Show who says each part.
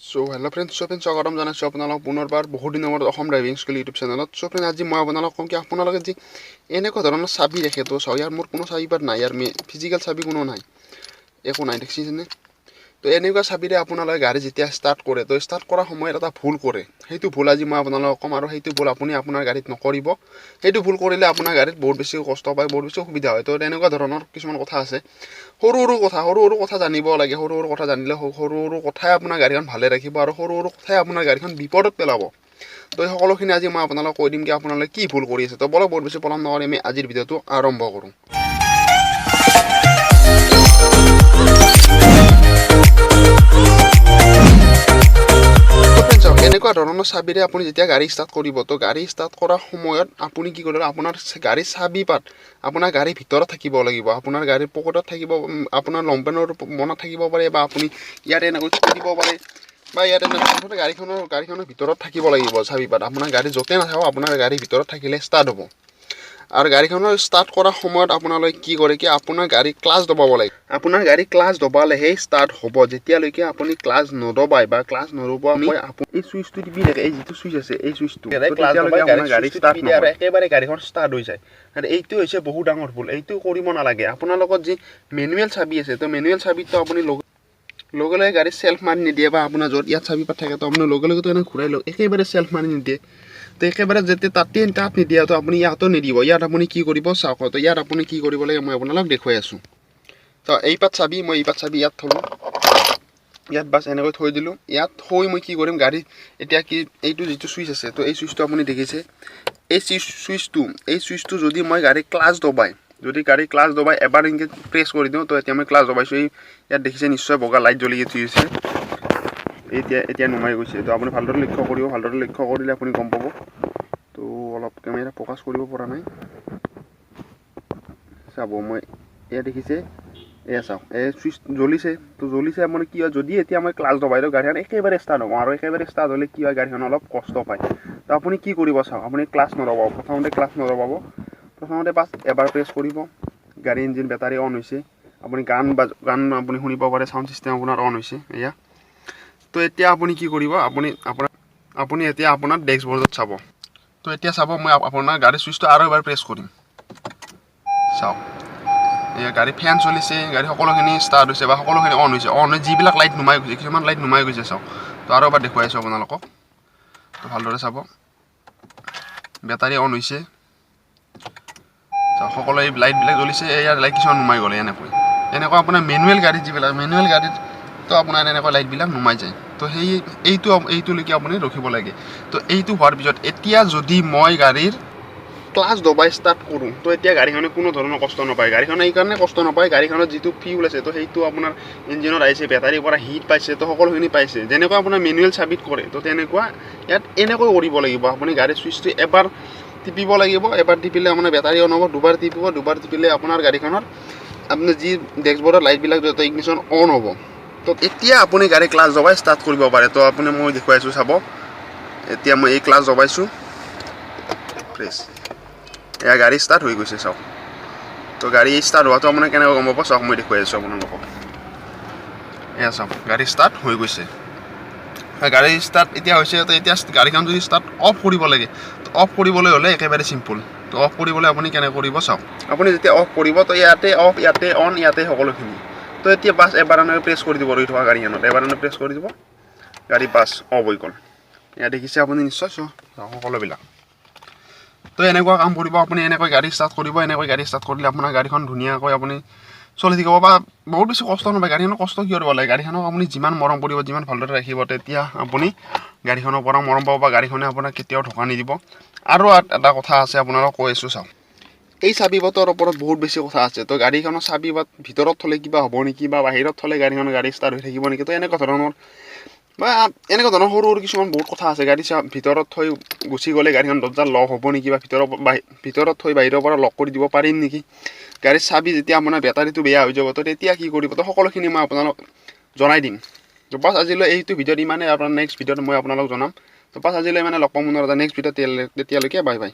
Speaker 1: So hello friends, স্বাগতম জানাইছো আপোনালোক পুনৰবাৰ বহুত দিনৰ মূৰত অসম ড্ৰাইভিং স্কুল ইউটিউব চেনেলত। So friends আজি মই আপোনালোক কম কি আপোনালোকে যি এনেকুৱা ধৰণৰ চাবি ৰাখে তো চাও ইয়াৰ মোৰ কোনো চাবি পাত নাই, ইয়াৰ ফিজিক্যাল চাবি কোনো নাই, একো নাই দেখিছেনে। তো এনেকুৱা চাবিৰে আপোনালোকে গাড়ী যেতিয়া ষ্টাৰ্ট কৰে তো ষ্টাৰ্ট কৰাৰ সময়ত এটা ভুল কৰে, সেইটো ভুল আজি মই আপোনালোকক কম আৰু সেইটো ভুল আপুনি আপোনাৰ গাড়ীত নকৰিব। সেইটো ভুল কৰিলে আপোনাৰ গাড়ীত বহুত বেছি কষ্ট পায়, বহুত বেছি অসুবিধা হয়। তো এনেকুৱা ধৰণৰ কিছুমান কথা আছে, সৰু সৰু কথা জানিব লাগে। সৰু কথা জানিলে সৰু কথাই আপোনাৰ গাড়ীখন ভালে ৰাখিব আৰু সৰু কথাই আপোনাৰ গাড়ীখন বিপদত পেলাব। তো এই সকলোখিনি আজি মই আপোনালোকক কৈ দিম কি আপোনালোকে কি ভুল কৰি আছে। তো বলক বহুত বেছি পলম নকৰি আমি আজিৰ ভিডিঅ'টো আৰম্ভ কৰোঁ। এনেকুৱা ধৰণৰ চাবিৰে আপুনি যেতিয়া গাড়ী ষ্টাৰ্ট কৰিব তো গাড়ী ষ্টাৰ্ট কৰাৰ সময়ত আপুনি কি কৰিব, আপোনাৰ গাড়ীৰ চাবি পাত আপোনাৰ গাড়ীৰ ভিতৰত থাকিব লাগিব। আপোনাৰ গাড়ীৰ পকেটত থাকিব, আপোনাৰ লংপেনৰ মনত থাকিব পাৰে, বা আপুনি ইয়াত এনেকৈ থৈ দিব পাৰে, বা ইয়াত এনেকৈ গাড়ীখনৰ ভিতৰত থাকিব লাগিব চাবি পাত। আপোনাৰ গাড়ী য'তে নাথাকক আপোনাৰ গাড়ীৰ ভিতৰত থাকিলে ষ্টাৰ্ট হ'ব। আৰু গাড়ীখনৰ ষ্টাৰ্ট কৰাৰ সময়ত আপোনালোকে কি কৰে কি আপোনাৰ গাড়ী ক্লাছ দবাব লাগে। আপোনাৰ গাড়ী ক্লাছ দবালেহে ষ্টাৰ্ট হ'ব। যেতিয়ালৈকে আপুনি ক্লাছ নদবাই বা ক্লাছ নদবোৱাকৈ আপুনি এই চুইচটো টিপি থাকে, এই যিটো চুইচ আছে এই চুইচটো তেতিয়ালৈকে আপোনাৰ গাড়ী ষ্টাৰ্ট নহয় আৰু একেবাৰে গাড়ীখন ষ্টাৰ্ট হৈ যায়। আৰু এইটো হৈছে বহুত ডাঙৰ ভুল, এইটো কৰিব নালাগে। আপোনাৰ লগত যি মেনুৱেল চাবি আছে তো মেনুৱেল চাবিটো আপুনি লগে লগে গাড়ী চেল্ফ মাৰি নিদিয়ে, বা আপোনাৰ য'ত ইয়াত চাবি পাত থাকে তো আপুনি লগে লগেতো এনেকৈ ঘূৰাই লওক, একেবাৰে চেল্ফ মাৰি নিদিয়ে। তো একেবাৰে যেতিয়া তাত নিদিয়ে তো আপুনি ইয়াতো নিদিব। ইয়াত আপুনি কি কৰিব চাওক, তো ইয়াত আপুনি কি কৰিব লাগে মই আপোনালোক দেখুৱাই আছোঁ। তো এই পাত চাবি মই এই পাত চাবি ইয়াত থলোঁ, ইয়াত বাছ এনেকৈ থৈ দিলোঁ। ইয়াত থৈ মই কি কৰিম, গাড়ী এতিয়া কি এইটো যিটো চুইচ আছে তো এই চুইচটো আপুনি দেখিছে, এই চুইচটো যদি মই গাড়ী ক্লাছ দবাই এবাৰ এনেকৈ প্ৰেছ কৰি দিওঁ তো এতিয়া মই ক্লাছ দবাইছোঁ। এই ইয়াত দেখিছে নিশ্চয় বগা লাইট জ্বলি উঠিছে, এতিয়া নুমাই গৈছে। তো আপুনি ভালদৰে লক্ষ্য কৰিব, ভালদৰে লক্ষ্য কৰিলে আপুনি গম পাব। তো অলপ কেমেৰা ফ'কাছ কৰিব পৰা নাই, চাব মই এয়া দেখিছে, এয়া চাওক এই চুইচ জ্বলিছে। তো জ্বলিছে মানে কি হয়, যদি এতিয়া মই ক্লাছ দবাই দিওঁ গাড়ীখন একেবাৰে ষ্টাৰ্ট হ'ব, আৰু একেবাৰে ষ্টাৰ্ট হ'লে কি হয় গাড়ীখন অলপ কষ্ট পায়। তো আপুনি কি কৰিব চাওক, আপুনি ক্লাছ নদবাব, প্ৰথমতে বাছ এবাৰ প্ৰেছ কৰিব। গাড়ী ইঞ্জিন বেটাৰী অন হৈছে, আপুনি গান আপুনি শুনিব পাৰে, চাউণ্ড ছিষ্টেম আপোনাৰ অন হৈছে এয়া। তো এতিয়া আপুনি কি কৰিব, আপুনি এতিয়া আপোনাৰ ডেশ্ববৰ্ডত চাব। তো এতিয়া চাব মই আপোনাৰ গাড়ীৰ চুইচটো আৰু এবাৰ প্ৰেছ কৰিম, চাওক এয়া গাড়ী ফেন চলিছে, গাড়ী সকলোখিনি ষ্টাৰ্ট হৈছে বা সকলোখিনি অন হৈছে। যিবিলাক লাইট নুমাই গৈছে, কিছুমান লাইট নুমাই গৈছে চাওক। তো আৰু এবাৰ দেখুৱাই আছোঁ আপোনালোকক, তো ভালদৰে চাব। বেটাৰী অন হৈছে, চাওক সকলো এই লাইটবিলাক জ্বলিছে, ইয়াৰ লাইট কিছুমান নুমাই গ'লে এনেকুৱা আপোনাৰ মেনুৱেল গাড়ীত তো আপোনাৰ এনেকুৱা লাইটবিলাক নুমাই যায়। তো এইটোলৈকে আপুনি ৰখিব লাগে। তো এইটো হোৱাৰ পিছত এতিয়া যদি মই গাড়ীৰ ক্লাছ দবাই ষ্টাৰ্ট কৰোঁ তো এতিয়া গাড়ীখনে কোনো ধৰণৰ কষ্ট নাপায়। গাড়ীখনে এইকাৰণে কষ্ট নাপায়, গাড়ীখনত যিটো ফিউল আছে তো সেইটো আপোনাৰ ইঞ্জিনত আহিছে, বেটাৰীৰ পৰা হিট পাইছে, তো সকলোখিনি পাইছে। যেনেকুৱা আপোনাৰ মেনুৱেল চাবিত কৰে তো তেনেকুৱা ইয়াত এনেকৈ কৰিব লাগিব। আপুনি গাড়ীৰ চুইচটো এবাৰ টিপিব লাগিব, এবাৰ টিপিলে আপোনাৰ বেটাৰী অন হ'ব, দুবাৰ টিপিলে আপোনাৰ গাড়ীখনৰ আপোনাৰ যি ডেশ্ববৰ্ডৰ লাইটবিলাক য'ত ইগনিশ্যন অন হ'ব। তো এতিয়া আপুনি গাড়ী ক্লাছ দবাই ষ্টাৰ্ট কৰিব পাৰে। তো আপুনি মই দেখুৱাইছোঁ চাব, এতিয়া মই এই ক্লাছ দবাইছোঁ, প্ৰেছ, এয়া গাড়ী ষ্টাৰ্ট হৈ গৈছে চাওক। তো গাড়ী ষ্টাৰ্ট হোৱাটো আপোনাৰ কেনেকৈ গম পাব চাওক, মই দেখুৱাই আছোঁ আপোনালোকক। এয়া চাওক গাড়ী ষ্টাৰ্ট হৈ গৈছে, গাড়ী ষ্টাৰ্ট এতিয়া হৈছে। তো এতিয়া গাড়ীখন যদি ষ্টাৰ্ট অফ কৰিব লাগে, তো অফ কৰিবলৈ হ'লে একেবাৰে চিম্পুল। তো অফ কৰিবলৈ আপুনি কেনেকৈ কৰিব চাওক, আপুনি যেতিয়া অফ কৰিব তো ইয়াতে অফ, ইয়াতে অন, ইয়াতে সকলোখিনি। তো এতিয়া বাছ এবাৰ এনেকৈ প্ৰেছ কৰি দিব, ৰৈ থকা গাড়ীখনত এবাৰ এনেকৈ প্ৰেছ কৰি দিব, গাড়ী বাছ অফ হৈ গ'ল। এয়া দেখিছে আপুনি নিশ্চয় সকলোবিলাক। তো এনেকুৱা কাম কৰিব আপুনি, এনেকৈ গাড়ী ষ্টাৰ্ট কৰিব। এনেকৈ গাড়ী ষ্টাৰ্ট কৰিলে আপোনাৰ গাড়ীখন ধুনীয়াকৈ আপুনি চলি থাকিব, বা বহুত বেছি কষ্ট নাপায়। গাড়ীখনৰ কষ্ট কিয় দিব লাগে, গাড়ীখনক আপুনি যিমান মৰম কৰিব, যিমান ভালদৰে ৰাখিব, তেতিয়া আপুনি গাড়ীখনৰ পৰা মৰম পাব, বা গাড়ীখনে আপোনাক কেতিয়াও ধোকা নিদিব। আৰু এটা কথা আছে আপোনালোকক কৈ আছোঁ চাওক, এই চাবি পাতৰ ওপৰত বহুত বেছি কথা আছে। তো গাড়ীখনৰ চাবি পাত ভিতৰত থ'লে কিবা হ'ব নেকি, বা বাহিৰত থ'লে গাড়ী ষ্টাৰ্ট হৈ থাকিব নেকি, তো এনেকুৱা ধৰণৰ সৰু কিছুমান বহুত কথা আছে। গাড়ী ভিতৰত থৈ গুচি গ'লে গাড়ীখন দৰ্জা লক হ'ব নেকি, বা ভিতৰত থৈ বাহিৰৰ পৰা লক কৰি দিব পাৰিম নেকি, গাড়ীৰ চাবি যেতিয়া আপোনাৰ বেটাৰীটো বেয়া হৈ যাব তো তেতিয়া কি কৰিব, তো সকলোখিনি মই আপোনালোক জনাই দিম। তো বাছ আজিলৈ এইটো ভিডিঅ'ত ইমানেই, আপোনাৰ নেক্সট ভিডিঅ'ত মই আপোনালোক জনাম। তো বাছ আজিলৈ লগ পাম এটা নেক্সট ভিডিঅ'ত, তেতিয়ালৈকে বাই বাই।